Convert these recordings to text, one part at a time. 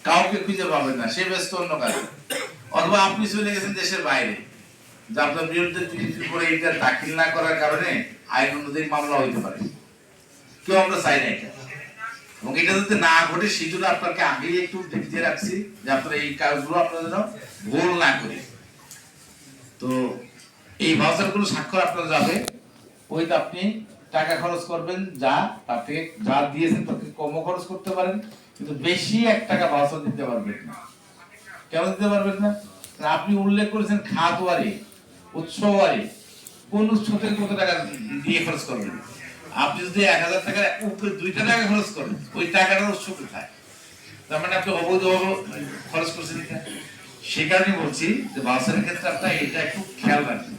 কাউকে খুঁজে পাবেন না, সে ব্যস্ত অন্য কাজে। অথবা আপনি চলে গেছেন দেশের বাইরে, যে আপনার বিরুদ্ধে চিঠির পরে এটা দাখিল না করার কারণে আইন অনুযায়ী মামলা হইতে পারে। কেউ আমরা চাই না এটা, এবং এটা যাতে না ঘটে সেই জন্য আপনাকে আগেই একটু দেখিয়ে রাখছি যে আপনারা এই কাজগুলো আপনারা যেন ভুল না করি। তো এই ভাউচারগুলো স্বাক্ষর আপনার যাবে, ওইটা আপনি টাকা খরচ করবেন যা, তার থেকে যা দিয়েছেন তার থেকে কমও খরচ করতে পারেন, কিন্তু বেশি 1 টাকা ভাউচার দিতে পারবেন না। কেন দিতে পারবেন না? আপনি উল্লেখ করেছেন খাতওয়ারি, উৎসওয়ারি, কোন উৎস থেকে কত টাকা দিয়ে খরচ করবেন। আপনি যদি 1000 টাকা উপরে 2 টাকা খরচ করেন, ওই টাকাটার উৎস কোথায়? তার মানে আপনি অবৈধভাবে খরচ করছেন। সে কারণে বলছি যে ভাউচারের ক্ষেত্রে আপনার এটা একটু খেয়াল রাখবেন।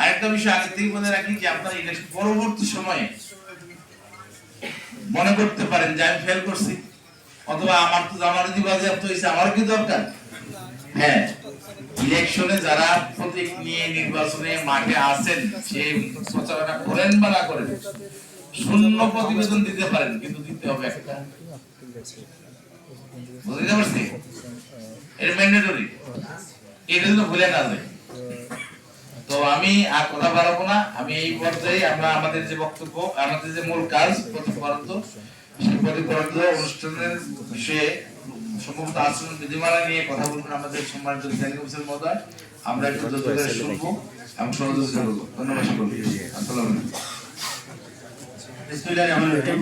আরেকটা বিষয় আগে থেকে বলে রাখি যে আপনার ইলেকশন পরবর্তী সময়ে মনে করতে পারেন যে আমি ফেল করছি, অথবা আমার তো জামানতি বাজেয়াপ্ত হয়েছে, আমার কি দরকার? হ্যাঁ, ইলেকশনে যারা প্রতীক নিয়ে নির্বাচনে মাঠে আসেন, সে প্রচারণা করেন বা না করেন, শূন্য প্রতিবেদন দিতে পারেন, কিন্তু দিতে হবে একটা। বুঝতে পারছি? এটা ম্যান্ডেটরি, এটা যেন ভুলে না যায়। তো আমি আর কথা বাড়াবো না, আমি এই পর্যায়ে আমরা আমাদের যে বক্তব্য, আমাদের যে মূল কাজ প্রতিপাদ্য, সেই প্রতিপাদ্য অনুষ্ঠানের বিষয়ে সম্ভবত আচরণ বিধিমালা নিয়ে কথা বলবেন আমাদের সম্মানিত জেলা কমিশন মহোদয়। আমরা একটু যত করে শুনবো এবং সহযোগিতা করবো। ধন্যবাদ সকলকে। আসসালামু আলাইকুম।